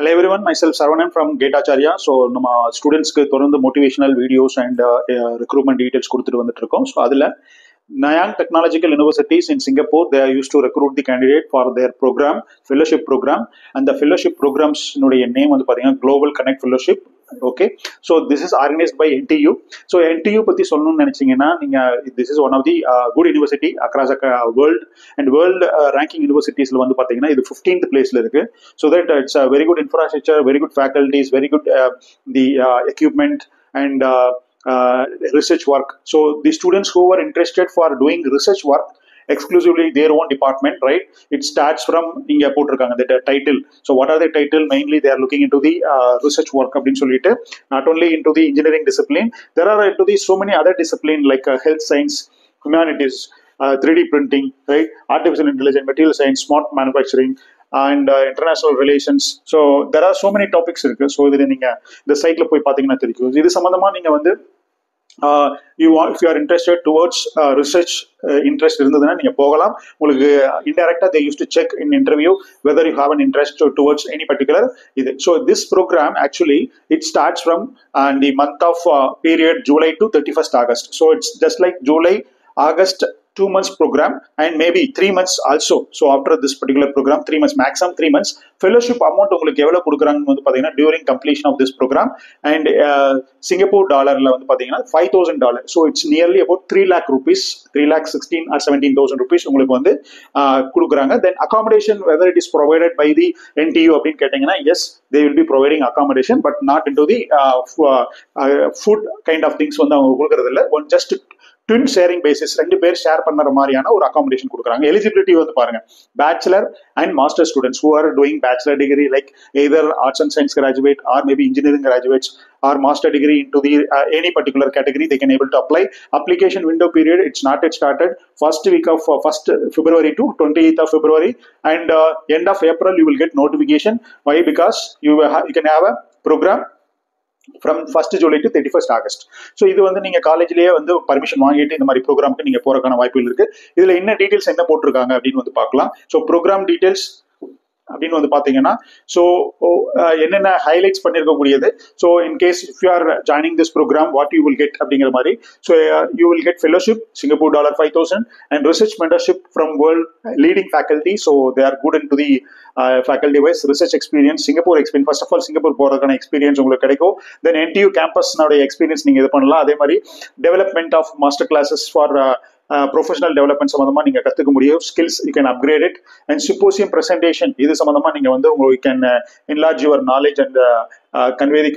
Hello everyone, myself Saravanan from Gate Acharya. So, நம்ம ஸ்டூடெண்ட்ஸ்க்கு தொடர்ந்து motivational videos and recruitment details கொடுத்துட்டு வந்துட்டு இருக்கோம். ஸோ அதில் Nanyang Technological Universities in Singapore, they are used to recruit the candidate for their program, fellowship program, and the fellowship programs name வந்து பாத்தீங்கன்னா Global Connect Fellowship. Okay, so this is organized by NTU. So NTU பத்தி சொல்லணும்னு நினைச்சீங்கன்னா நீங்க this is one of the good university across the world and world ranking universitiesல வந்து பாத்தீங்கன்னா இது 15th placeல இருக்கு. So that it's a very good infrastructure, very good faculties, very good the equipment and research work. So the students who are interested for doing research work exclusively their own department, right? It starts from inga potrukanga the title. So what are the title? Mainly they are looking into the research work appdin sollite, not only into the engineering discipline, there are into the so many other discipline like health science, humanities, 3D printing, right? Artificial intelligence, material science, smart manufacturing and international relations. So there are so many topics irukku. So idhu neenga the site la poi pathina theriyum. Idu sambandhama neenga vandu if you are interested towards research interest இருந்ததுன்னா நீங்க போகலாம். உங்களுக்கு இன்டைரக்டா they used to check in interview whether you have an interest towards any particular இது. So this program actually it starts from the month of period July to 31st August. So it's just like July, August 2 months program and maybe 3 months also. So after this particular program 3 months, maximum 3 months fellowship amount உங்களுக்கு எவ்வளவு கொடுக்குறாங்கன்னு வந்து பாத்தீங்கன்னா during completion of this program and Singapore dollarல வந்து பாத்தீங்கன்னா $5,000. So it's nearly about 3 lakh rupees, 3 lakh 16 or 17,000 rupees உங்களுக்கு வந்து கொடுக்குறாங்க. Then accommodation whether it is provided by the NTU அப்படின்னு கேட்டீங்கன்னா yes they will be providing accommodation but not into the food kind of things வந்து அவங்க கொடுக்கறது இல்ல. One just twin sharing basis, ரெண்டு பேர் ஷேர் பண்ற மாதிரியான ஒரு அகாமடேஷன் கொடுக்குறாங்க. எலிஜிபிலிட்டி வந்து பாருங்க bachelor and master students who are doing bachelor degree like either arts and science graduate or maybe engineering graduates or master degree into the any particular category they can able to apply. Application window period it's not yet started. First week of 1st February to 28th of February and end of April you will get notification. Why? Because you can have a program from 1st July to 31st August. So இது வந்து நீங்க காலேஜ்லயே வந்து permission வாங்கிட்டு இந்த மாதிரி ப்ரோக்ராம்க்கு நீங்க போறதுக்கான வாய்ப்புகள் இருக்கு. இதுல என்ன டீடைல்ஸ் என்ன போட்டிருக்காங்க அப்படின்னு வந்து பார்க்கலாம். ஸோ ப்ரோக்ராம் டீடைல்ஸ் அப்படின்னு வந்து பாத்தீங்கன்னா ஸோ என்னென்ன ஹைலைட்ஸ் பண்ணிருக்கக்கூடியது. So in case if you are joining this programme what you will get அப்படிங்கிற மாதிரி. So you will get fellowship Singapore $5,000 and research mentorship from world leading faculty. So they are good into the faculty wise research experience, Singapore experience. First of all Singapore போறதுக்கான experience உங்களுக்கு கிடைக்கும். தென் NTU கேம்பஸ்னோட experience நீங்க இது பண்ணலாம். அதே மாதிரி development of master classes for professional development சம்பந்தமா நீங்க கத்துக்க முடியும். Skills you can upgrade it and symposium presentation இது சம்பந்தமா நீங்க வந்து you can enlarge your knowledge and convey the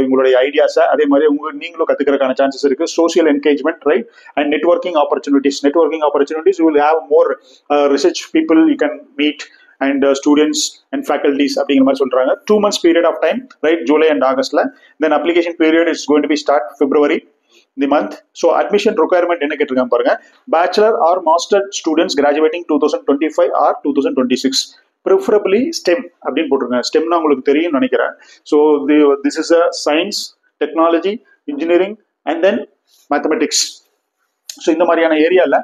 உங்களுடைய ஐடியாஸை. அதே மாதிரி நீங்களும் கத்துக்கிறதுக்கான சான்சஸ் இருக்கு. Social engagement right and networking opportunities you will have more research people you can meet and students and faculties அப்படிங்கிற மாதிரி சொல்றாங்க. 2 months period of time, right? July and Augustல. Then application period is going to be start February the month. So admission requirement என்ன கேட்டிருக்காங்க பாருங்க. Bachelor or master students graduating 2025 or 2026. Preferably STEM அப்படின்னு போட்டிருக்காங்க. STEMனா உங்களுக்கு தெரியும் நினைக்கிறேன். So this is a science, technology, engineering and then mathematics. So இந்த மாதிரியான ஏரியால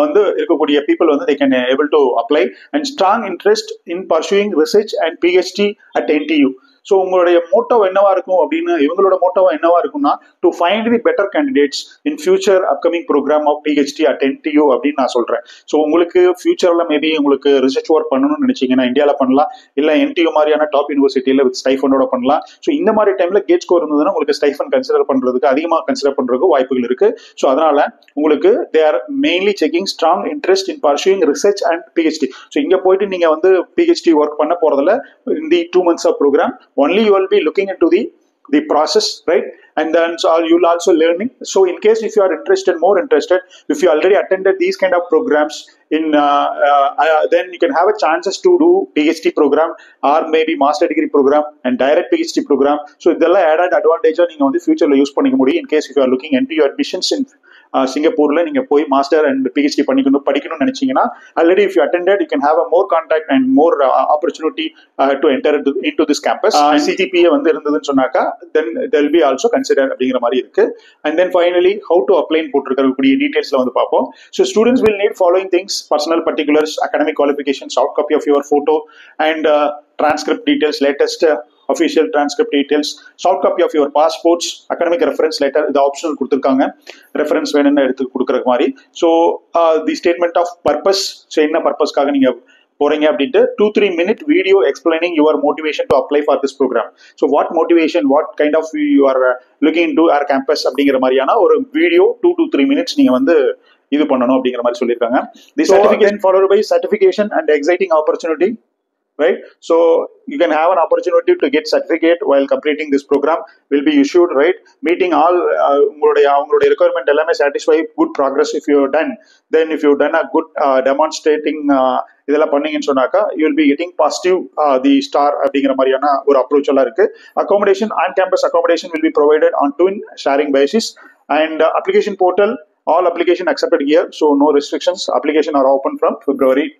வந்து இருக்கக்கூடிய people வந்து they can able to apply and strong interest in pursuing research and PhD at NTU. So உங்களுடைய மோட்டோ என்னவா இருக்கும் அப்படின்னு இவங்களோட மோட்டோவா என்னவா இருக்கும்னா to find the better candidates in future upcoming program of PhD at NTU அப்படின்னு நான் சொல்றேன். ஸோ உங்களுக்கு ஃபியூச்சர்ல மேபி உங்களுக்கு ரிசர்ச் ஒர்க் பண்ணணும்னு நினைச்சீங்கன்னா இந்தியாவில் பண்ணலாம், இல்லை NTU மாதிரியான டாப் யூனிவர்சிட்டியில வித் ஸ்டைஃபண்டோட பண்ணலாம். ஸோ இந்த மாதிரி டைம்ல கேட் ஸ்கோர் இருந்ததுன்னா உங்களுக்கு ஸ்டைஃபண்ட் கன்சிடர் பண்றதுக்கு அதிகமாக கன்சிடர் பண்றதுக்கு வாய்ப்புகள் இருக்கு. ஸோ அதனால உங்களுக்கு they are mainly checking strong interest in pursuing research and PhD. So இங்க போயிட்டு நீங்க வந்து PhD ஒர்க் பண்ண போறதுல in the 2 months of program only you will be looking into the process, right? And then so you will also learning. So in case if you are more interested, if you already attended these kind of programs in then you can have a chances to do PhD program or maybe master degree program and direct PhD program. So இதெல்லாம் added advantage நீங்க வந்து future ல use பண்ணிக்க முடியும் in case if you are looking NTU admissions in சிங்கப்பூர்ல நீங்க போய் master and PhD படிக்கணும்னு நினைச்சீங்கன்னா already if you attended you can have a more contact and more opportunity to enter into this campus. CGPA வந்து இருந்ததுன்னு சொன்னாக்கா then they'll be also consider அப்படிங்கிற மாதிரி இருக்கு. And then finally how to அப்ளைன் போட்டிருக்கக்கூடிய டீடைல்ஸ்ல வந்து பார்ப்போம். So students will need following things: personal particulars, academic qualifications, soft copy of your photo, and transcript details, latest official transcript details, soft copy of your passports, academic reference letter. இது optional கொடுத்துருக்காங்க, reference வேணும்னு எடுத்து கொடுக்குற மாதிரி. So the statement of purpose, so என்ன பர்பஸ்க்காக நீங்க போறீங்க அப்படின்ட்டு 2-3 minute video explaining your motivation to apply for this program. So what motivation, what kind of you are looking to our campus அப்படிங்கிற மாதிரியான ஒரு வீடியோ 2 to 3 minutes நீங்க வந்து இது பண்ணணும் அப்படிங்கிற மாதிரி சொல்லியிருக்காங்க. The certification followed by certification and exciting opportunity, right? So you can have an opportunity to get certificate while completing this program will be issued, right? Meeting all உங்களுடைய requirement எல்லாமே satisfy good progress if you have done, then if you have done a good demonstrating இதெல்லாம் பண்ணீங்கன்னு சொன்னாக்கா you will be getting positive the star அப்படிங்கிற மாதிரியான ஒரு approach எல்லாம் இருக்கு. Accommodation, on campus accommodation will be provided on twin sharing basis, and application portal, all application accepted here, so no restrictions. Application are open from February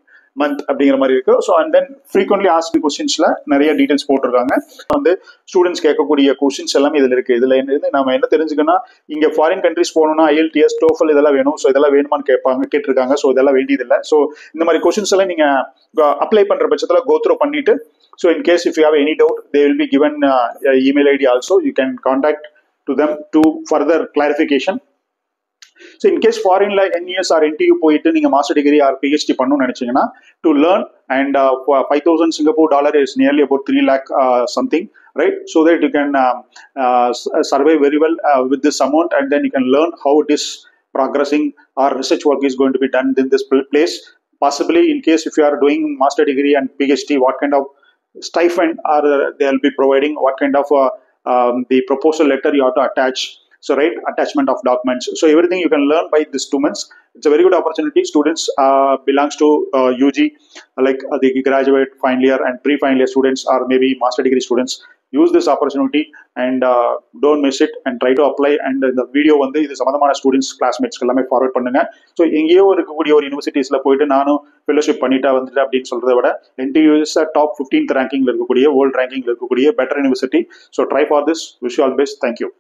month அப்படிங்கிற மாதிரி இருக்கு. So and then frequently asked கொஸ்டின்ஸ்ல நிறைய details போட்டிருக்காங்க. வந்து students கேட்கக்கூடிய questions எல்லாமே இதுல இருக்கு. இதுல இருந்து நம்ம என்ன தெரிஞ்சுக்கணும், இங்க ஃபாரின் கண்ட்ரிஸ் போகணும்னா IELTS, TOEFL இதெல்லாம் வேணும். ஸோ இதெல்லாம் வேணுமான்னு கேட்டிருக்காங்க. ஸோ இதெல்லாம் வேண்டியதில்லை. ஸோ இந்த மாதிரி கொஸ்டின்ஸ் எல்லாம் நீங்க அப்ளை பண்ற பட்சத்துல கோ த்ரூ பண்ணிட்டு, so in case if you have any doubt they will be given email ID also. You can contact to them to further clarification. So in case foreign like NES or NTU போயிட்டு நீங்க master degree R PhD பண்ணணும்னு நினைச்சீங்கன்னா to learn, and 5,000 Singapore dollar is nearly about 3 lakh something, right? So that you can survey very well with this amount, and then you can learn how it is progressing or research work is going to be done in this place. Possibly in case if you are doing master degree and PhD, what kind of stipend are they will be providing, what kind of the proposal letter you have to attach. So right, attachment of documents. So everything you can learn by this 2 months. It's a very good opportunity. Students belongs to UG, like the graduate, final year and pre-final year students, or maybe master degree students. Use this opportunity and don't miss it, and try to apply. And the video வந்து இது சம்பந்தமான students classmates எல்லாமே forward பண்ணுங்க. So எங்கேயோ இருக்கக்கூடிய ஒரு யூனிவர்சிட்டிஸ்ல போயிட்டு நானும் ஃபெலோஷிப் பண்ணிட்டா வந்துட்டு அப்படின்னு சொல்றதை விட NTU is டாப் 15th ரேங்கிங்ல இருக்கக்கூடிய, வேர்ல்ட் ரேங்கிங்ல இருக்கக்கூடிய better university. So try for this. Wish you all best. Thank you.